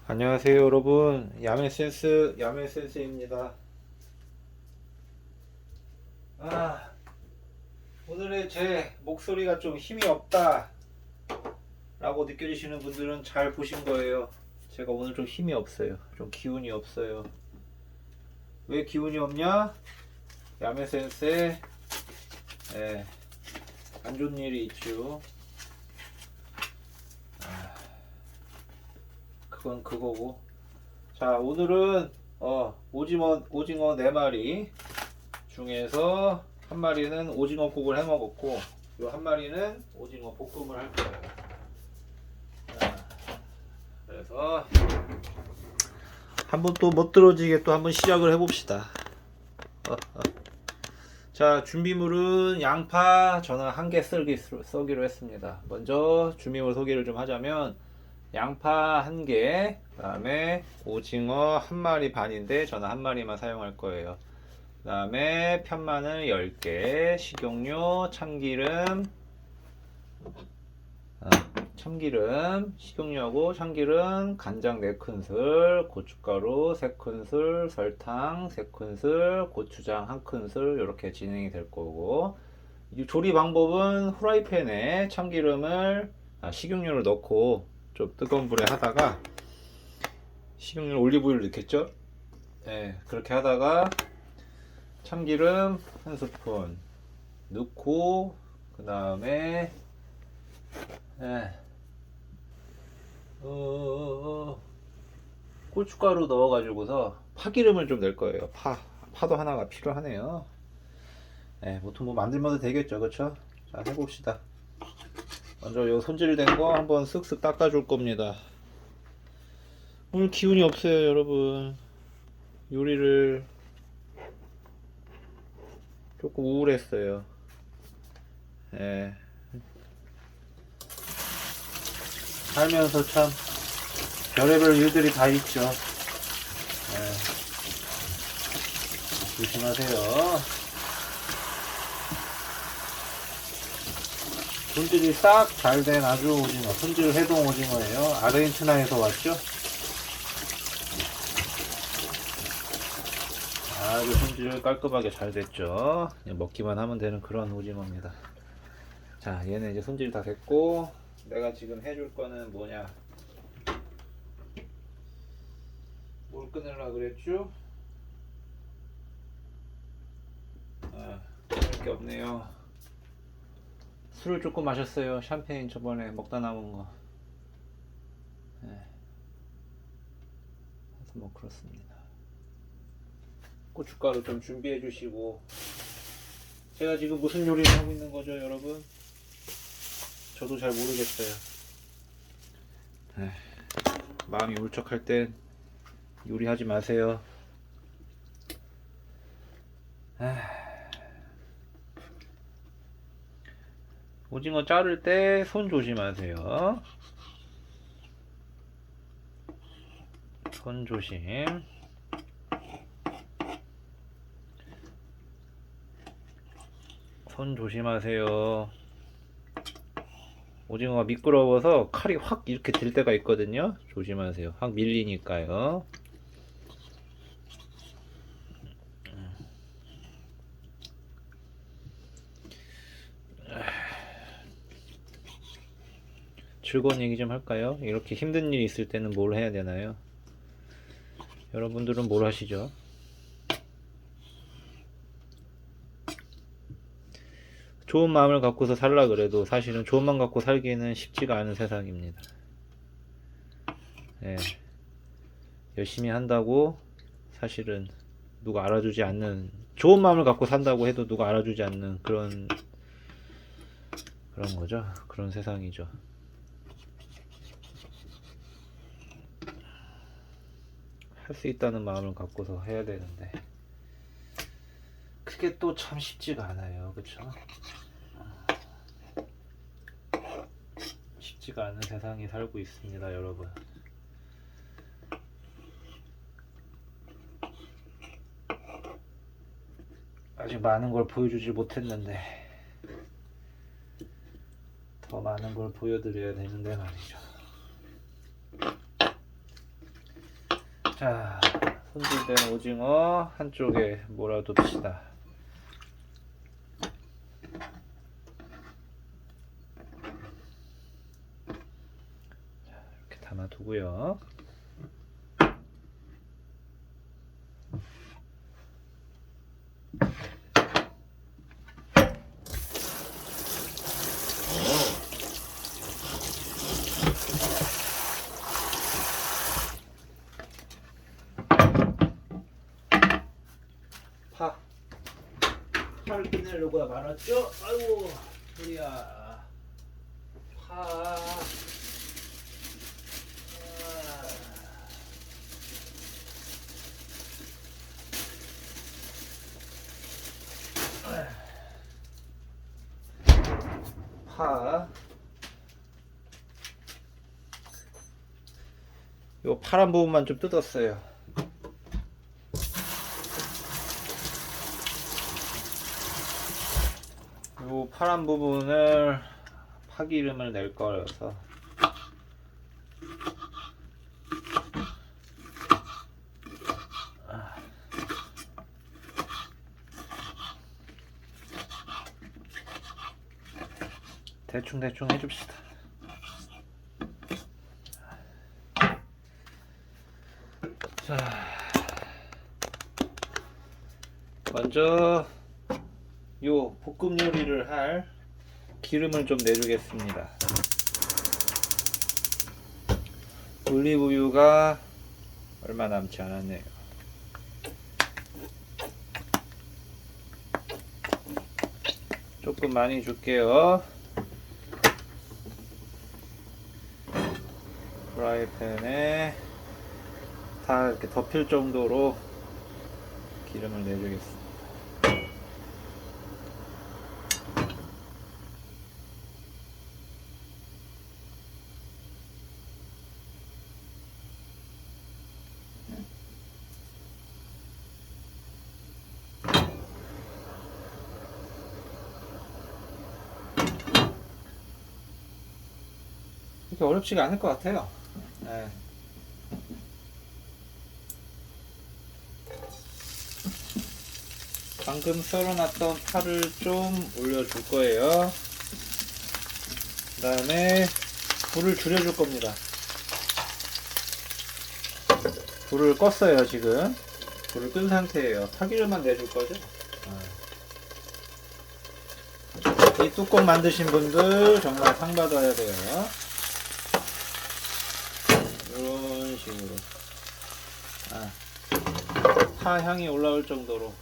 안녕하세요 여러분, 야매센스입니다. 오늘의 제 목소리가 좀 힘이 없다 라고 느껴지시는 분들은 잘 보신 거예요. 제가 오늘 좀 힘이 없어요. 좀 기운이 없어요. 왜 기운이 없냐? 야매센스에 안 좋은 일이 있죠. 그건 그거고. 자, 오늘은 오징어 4마리 중에서 한 마리는 오징어국을 해 먹었고, 요 한 마리는 오징어 볶음을 할 거예요. 그래서 한번 또 멋들어지게 또 한번 시작을 해봅시다. 자, 준비물은 양파 저는 1개 썰기로 했습니다. 먼저 준비물 소개를 좀 하자면, 양파 1개, 그 다음에 오징어 1마리 반인데 저는 1마리만 사용할 거예요. 그 다음에 편마늘 10개, 식용유, 참기름, 식용유하고 참기름, 간장 4큰술, 고춧가루 3큰술, 설탕 3큰술, 고추장 1큰술 이렇게 진행이 될 거고, 이 조리 방법은 후라이팬에 식용유를 넣고 좀 뜨거운 불에 하다가 식용유 올리브유를 넣겠죠? 네, 그렇게 하다가 참기름 1스푼 넣고, 그 다음에 고춧가루 넣어가지고서 파기름을 좀 낼 거예요. 파도 하나가 필요하네요. 보통 뭐 만들면 되겠죠, 그쵸? 자, 해봅시다. 먼저 요 손질된 거 한번 쓱쓱 닦아줄 겁니다. 오늘 기운이 없어요, 여러분. 요리를 조금 우울했어요. 살면서 참 별의별 일들이 다 있죠. 조심하세요. 손질이 싹 잘 된 아주 오징어, 손질 해동 오징어예요. 아르헨티나에서 왔죠. 아주 손질 깔끔하게 잘 됐죠. 그냥 먹기만 하면 되는 그런 오징어입니다. 자, 얘는 이제 손질 다 됐고, 내가 지금 해줄 거는 뭐냐? 뭘 끊으려고 그랬죠? 끊을 게 없네요. 술을 조금 마셨어요. 샴페인 저번에 먹다 남은 거. 그래서 뭐 그렇습니다. 고춧가루 좀 준비해 주시고. 제가 지금 무슨 요리를 하고 있는 거죠, 여러분? 저도 잘 모르겠어요. 마음이 울적할 땐 요리하지 마세요. 오징어 자를 때 손 조심하세요. 손 조심. 손 조심하세요. 오징어가 미끄러워서 칼이 확 이렇게 들 때가 있거든요. 조심하세요. 확 밀리니까요. 즐거운 얘기 좀 할까요? 이렇게 힘든 일이 있을 때는 뭘 해야 되나요? 여러분들은 뭘 하시죠? 좋은 마음을 갖고서 살라 그래도 사실은 좋은 마음 갖고 살기는 쉽지가 않은 세상입니다. 열심히 한다고 사실은 누가 알아주지 않는, 좋은 마음을 갖고 산다고 해도 누가 알아주지 않는 그런 거죠. 그런 세상이죠. 할 수 있다는 마음을 갖고서 해야 되는데 그게 또 참 쉽지가 않아요. 그쵸? 쉽지가 않은 세상에 살고 있습니다, 여러분. 아직 많은 걸 보여주지 못했는데 더 많은 걸 보여드려야 되는데 말이죠. 자, 손질된 오징어 한쪽에 몰아둡시다. 자, 이렇게 담아두고요. 파를 꺼내려고 말았죠? 아이고, 소리야. 파. 파. 요 파란 부분만 좀 뜯었어요. 요 파란 부분을 파기름을 낼 거라서 대충 해줍시다. 자, 먼저 요 볶음 요리를 할 기름을 좀 내주겠습니다. 올리브유가 얼마 남지 않았네요. 조금 많이 줄게요. 프라이팬에 다 이렇게 덮일 정도로 기름을 내주겠습니다. 그렇게 어렵지가 않을 것 같아요. 네. 방금 썰어놨던 파를 좀 올려줄 거예요. 그 다음에 불을 줄여줄 겁니다. 불을 껐어요. 지금 불을 끈 상태예요. 파기름만 내줄 거죠. 이 뚜껑 만드신 분들 정말 상 받아야 돼요. 이런 식으로 파 향이 올라올 정도로,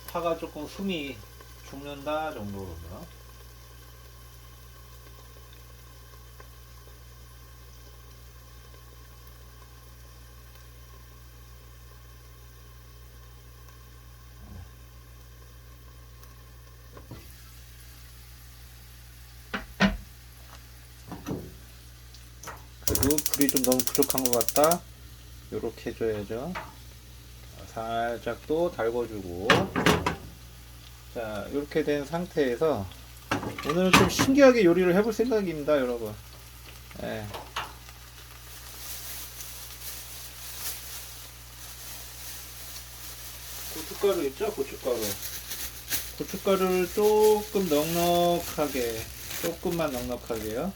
파가 조금 숨이 죽는다 정도로요. 그래도 불이 좀 너무 부족한 것 같다. 요렇게 해줘야죠. 살짝 또 달궈주고. 자, 이렇게 된 상태에서 오늘은 좀 신기하게 요리를 해볼 생각입니다, 여러분. 네. 고춧가루 있죠? 고춧가루를 조금 넉넉하게, 조금만 넉넉하게요.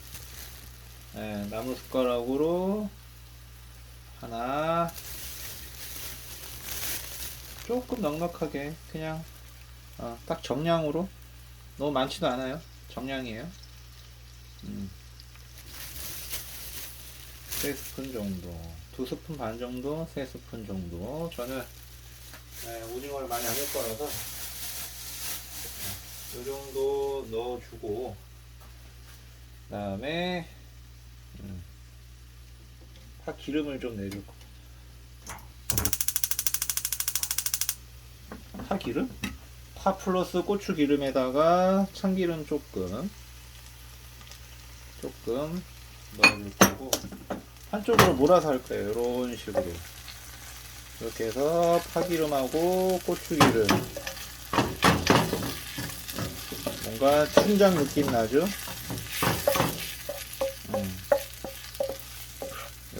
네, 나무 숟가락으로 하나, 조금 넉넉하게, 그냥 딱 정량으로. 너무 많지도 않아요. 정량이에요. 3스푼 정도, 2스푼 반 정도, 3스푼 정도. 저는 오징어를 많이 안 넣을 거라서 이 정도 넣어주고, 그 다음에 파 기름을 좀 내줄 거. 파 기름? 파 플러스 고추 기름에다가 참기름 조금 넣어줄 거고, 한쪽으로 몰아서 할 거예요. 이런 식으로. 이렇게 해서 파기름하고 고추기름, 뭔가 춘장 느낌 나죠?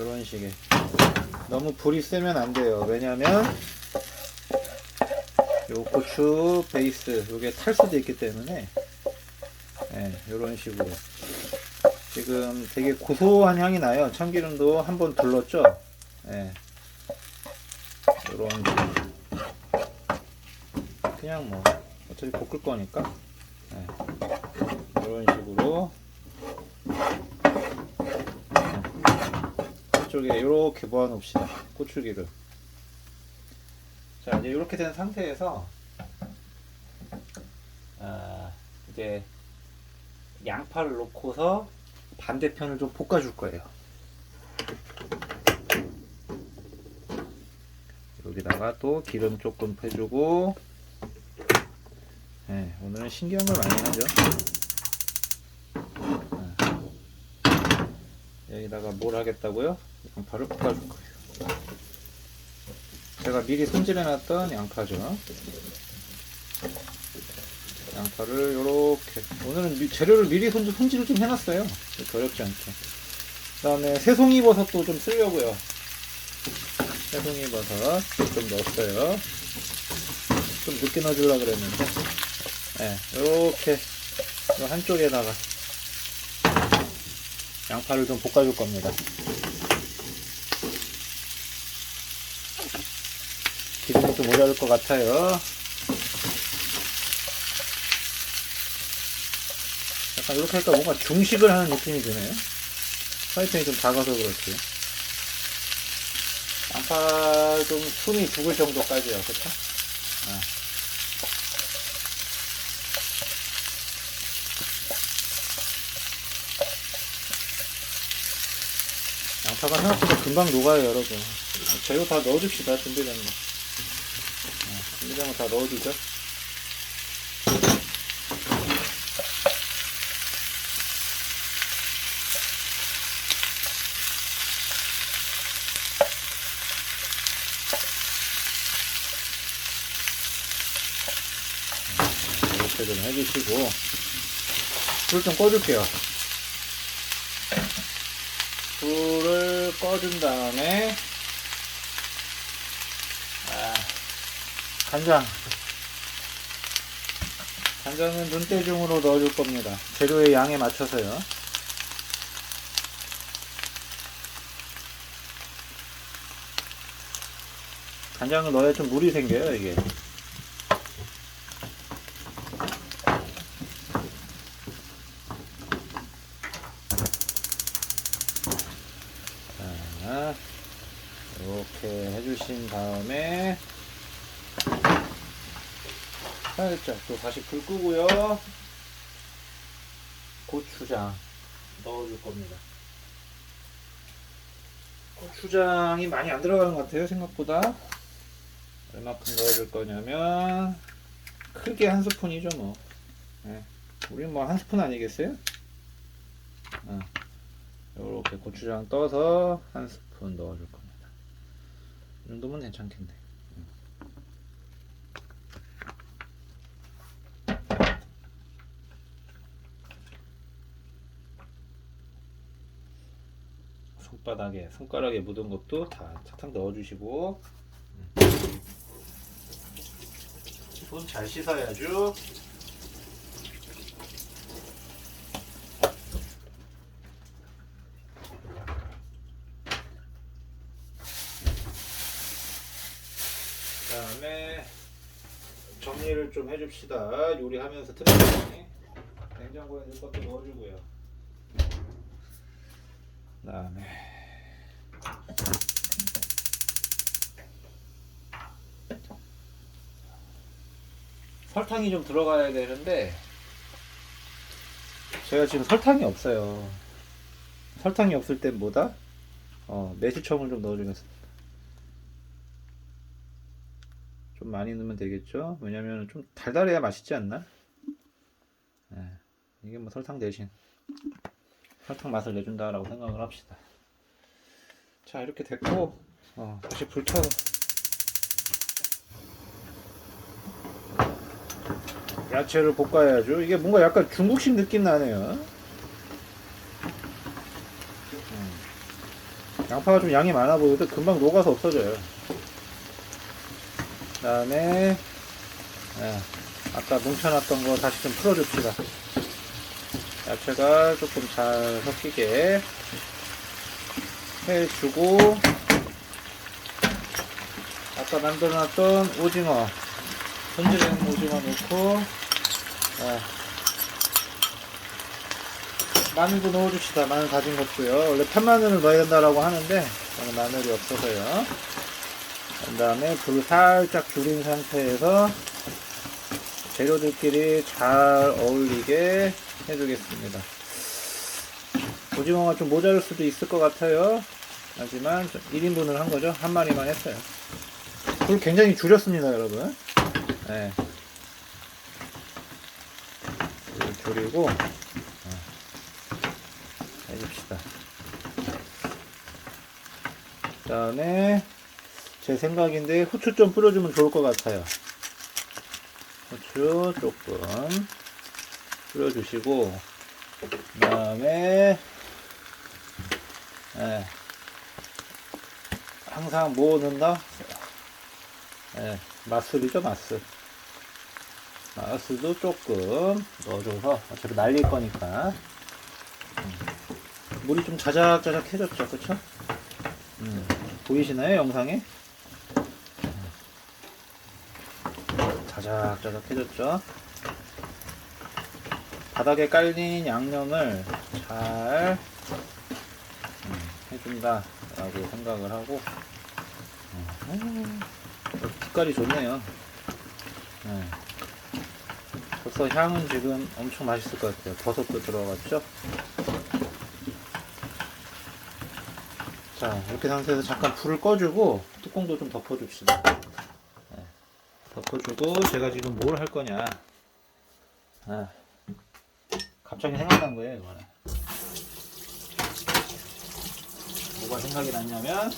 이런 식의. 너무 불이 세면 안 돼요. 왜냐면 요 고추 베이스 요게 탈 수도 있기 때문에 이런 식으로 지금 되게 고소한 향이 나요. 참기름도 한번 둘렀죠. 이런 식으로 그냥 뭐 어차피 볶을 거니까 이런 식으로 이쪽에 이렇게 모아 놓읍시다. 고추기름. 자, 이제 이렇게 된 상태에서 이제 양파를 넣고서 반대편을 좀 볶아줄 거예요. 여기다가 또 기름 조금 빼주고, 오늘은 신기한 걸 많이 하죠. 여기다가 뭘 하겠다고요? 양파를 볶아줄 거예요. 제가 미리 손질해놨던 양파죠. 양파를 요렇게, 오늘은 재료를 미리 손질을 좀 해놨어요. 이렇게 어렵지 않게. 그 다음에 새송이버섯도 좀 쓰려고요. 새송이버섯 좀 넣었어요. 좀 늦게 넣어주려고 그랬는데, 요렇게 한쪽에다가 양파를 좀 볶아줄 겁니다. 기름이 좀 모자랄 것 같아요. 약간 이렇게 하니까 뭔가 중식을 하는 느낌이 드네요. 프라이팬이 좀 작아서 그렇지. 양파 좀 숨이 죽을 정도까지요. 그쵸? 양파가 생각보다 금방 녹아요, 여러분. 재료 다 넣어줍시다. 준비된 거. 준비된 거 다 넣어주죠. 이렇게 좀 해주시고, 불 좀 꺼줄게요. 불을 꺼준 다음에 간장은 눈대중으로 넣어줄 겁니다. 재료의 양에 맞춰서요. 간장을 넣어야 좀 물이 생겨요, 이게. 이렇게 해주신 다음에 살짝 또 다시 불 끄고요. 고추장 넣어줄 겁니다. 고추장이 많이 안 들어가는 것 같아요, 생각보다. 얼마큼 넣어줄 거냐면 크게 한 스푼이죠, 뭐. 우리 뭐 한 스푼 아니겠어요? 이렇게 고추장 떠서 한 스푼 넣어줄 겁니다. 이 정도면 괜찮겠네. 손가락에 묻은 것도 다 차탕 넣어주시고, 손 잘 씻어야죠. 그 다음에 정리를 좀 해줍시다. 요리하면서 틈틈이 냉장고에 넣을 것도 넣어주고요. 그 다음에 설탕이 좀 들어가야 되는데 제가 지금 설탕이 없어요. 설탕이 없을 땐 뭐다? 매실청을 좀 넣어주겠습니다. 좀 많이 넣으면 되겠죠? 왜냐면 좀 달달해야 맛있지 않나? 이게 뭐 설탕 대신 설탕 맛을 내준다라고 생각을 합시다. 자, 이렇게 됐고, 다시 불 켜서 야채를 볶아야죠. 이게 뭔가 약간 중국식 느낌 나네요. 양파가 좀 양이 많아 보여도 금방 녹아서 없어져요. 그 다음에 아까 뭉쳐놨던 거 다시 좀 풀어줍시다. 야채가 조금 잘 섞이게 해주고, 아까 만들어놨던 오징어, 손질한 오징어 넣고, 마늘도 넣어줍시다. 마늘 다진 것도요. 원래 팥마늘을 넣어야 된다라고 하는데 저는 마늘이 없어서요. 그 다음에 불 살짝 줄인 상태에서 재료들끼리 잘 어울리게 해주겠습니다. 오징어가 좀 모자랄 수도 있을 것 같아요. 하지만 1인분을 한 거죠. 한 마리만 했어요. 불 굉장히 줄였습니다, 여러분. 네. 줄이고 해줍시다. 그 다음에 제 생각인데 후추 좀 뿌려주면 좋을 것 같아요. 후추 조금 뿌려주시고, 그 다음에 항상 뭐 넣는다? 맛술이죠, 맛술. 맛술도 조금 넣어줘서 어차피 날릴 거니까. 물이 좀 자작자작해졌죠, 그쵸? 보이시나요, 영상에? 자작자작해졌죠? 바닥에 깔린 양념을 잘 해준다 라고 생각을 하고, 빛깔이 좋네요. 벌써 향은 지금 엄청 맛있을 것 같아요. 버섯도 들어갔죠? 자, 이렇게 상태에서 잠깐 불을 꺼주고 뚜껑도 좀 덮어줍시다. 덮어주고, 제가 지금 뭘 할 거냐. 갑자기 생각난 거예요, 이거는. 뭐가 생각이 났냐면,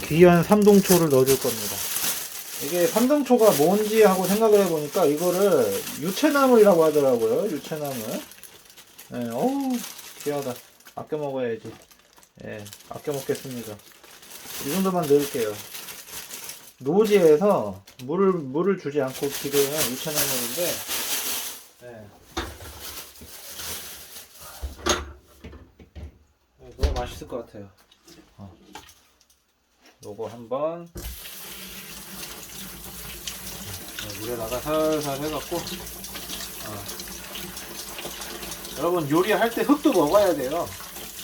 귀한 삼동초를 넣어줄 겁니다. 이게 삼동초가 뭔지 하고 생각을 해보니까 이거를 유채나물이라고 하더라고요. 유채나물. 어우, 귀하다. 아껴 먹어야지. 아껴 먹겠습니다. 이 정도만 넣을게요. 노지에서 물을 주지 않고 기른 유채나물인데, 너무 맛있을 것 같아요. 요거 한번 물에다가 살살 해갖고, 여러분 요리할 때 흙도 먹어야 돼요.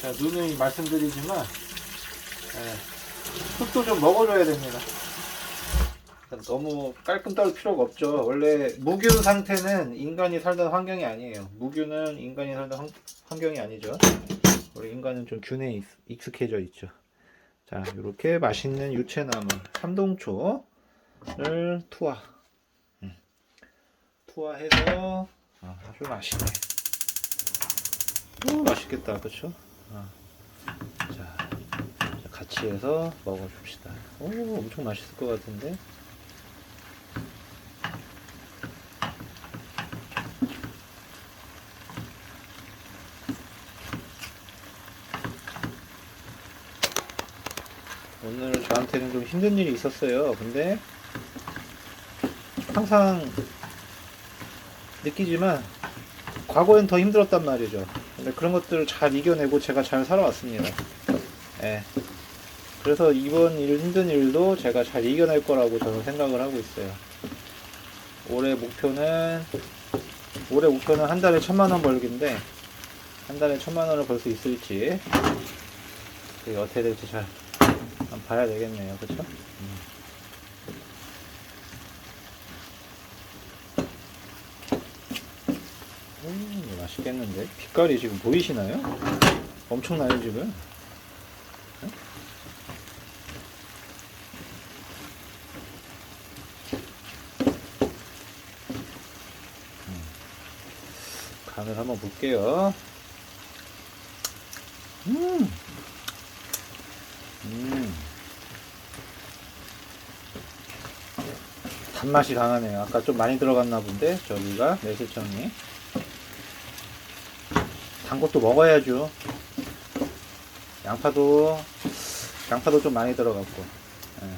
제가 누누이 말씀드리지만 흙도 좀 먹어줘야 됩니다. 너무 깔끔 떨 필요가 없죠. 원래 무균 상태는 인간이 살던 환경이 아니에요. 무균은 인간이 살던 환경이 아니죠. 우리 인간은 좀 균에 익숙해져 있죠. 자, 이렇게 맛있는 유채나물 삼동초를 투하해서 아주 맛있네. 맛있겠다, 그쵸? 자, 같이 해서 먹어줍시다. 엄청 맛있을 것 같은데. 오늘 저한테는 좀 힘든 일이 있었어요. 근데 항상 느끼지만 과거엔 더 힘들었단 말이죠. 근데 그런 것들을 잘 이겨내고 제가 잘 살아왔습니다. 그래서 이번 힘든 일도 제가 잘 이겨낼 거라고 저는 생각을 하고 있어요. 올해 목표는 한 달에 1,000,000원 벌기인데, 한 달에 1,000,000원을 벌 수 있을지, 그게 어떻게 될지 잘 한번 봐야 되겠네요. 그쵸? 맛있겠는데? 빛깔이 지금 보이시나요? 엄청나요, 지금? 간을 한번 볼게요. 단맛이 강하네요. 아까 좀 많이 들어갔나 본데 저기가 매실청이. 단 것도 먹어야죠. 양파도 좀 많이 들어갔고, 예,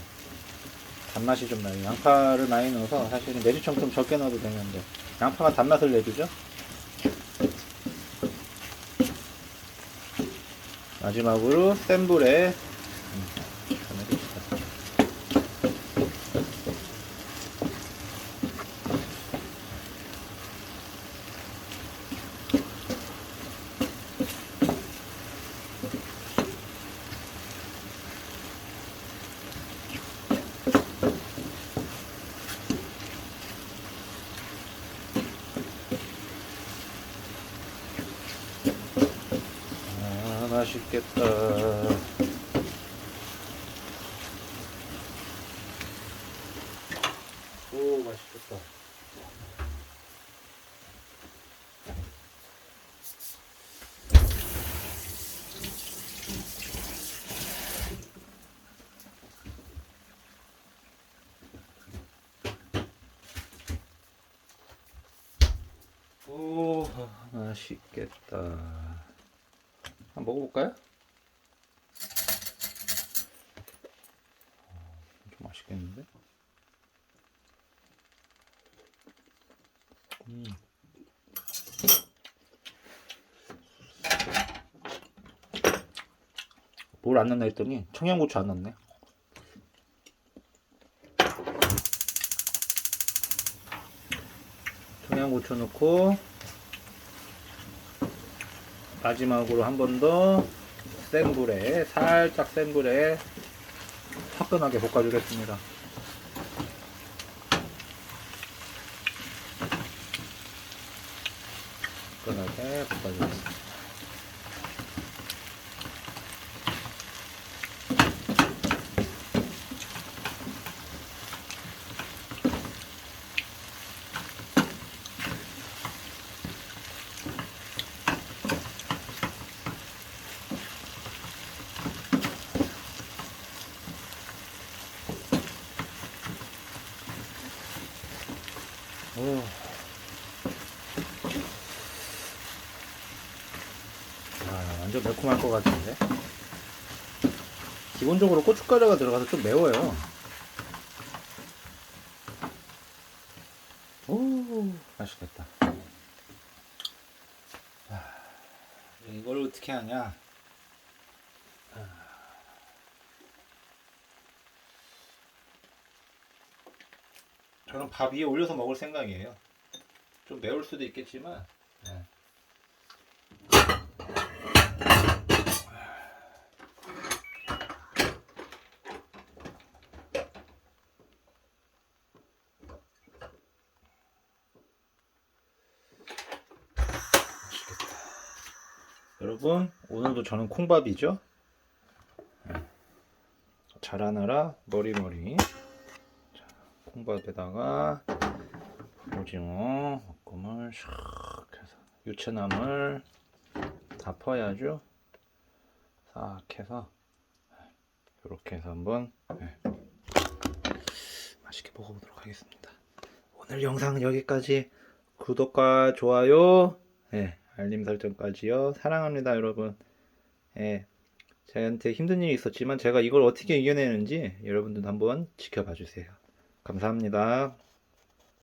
단맛이 좀 나요. 양파를 많이 넣어서 사실은 매실청 좀 적게 넣어도 되는데 양파가 단맛을 내주죠. 마지막으로 센 불에 전해줍시다. 아, 맛있겠다. 오, 맛있겠다. 오, 맛있겠다. 한번 먹어볼까요? 좀 맛있겠는데? 뭘 안 넣나 했더니 청양고추 안 넣네. 청양고추 넣고 마지막으로 한 번 더 센 불에, 살짝 센 불에 화끈하게 볶아주겠습니다. 화끈하게 볶아주겠습니다. 오. 아, 완전 매콤할 것 같은데. 기본적으로 고춧가루가 들어가서 좀 매워요. 오, 맛있겠다. 이걸 어떻게 하냐? 저는 밥 위에 올려서 먹을 생각이에요. 좀 매울 수도 있겠지만, 네. 여러분, 오늘도 저는 콩밥이죠. 자라나라 머리머리. 자, 콩밥에다가 오징어 볶음을 샥 해서 유채나물 다 퍼야죠. 싹 해서 이렇게 해서 한번 맛있게 먹어보도록 하겠습니다. 오늘 영상은 여기까지. 구독과 좋아요, 알림 설정까지요. 사랑합니다, 여러분. 저한테 힘든 일이 있었지만 제가 이걸 어떻게 이겨내는지 여러분들도 한번 지켜봐 주세요. 감사합니다.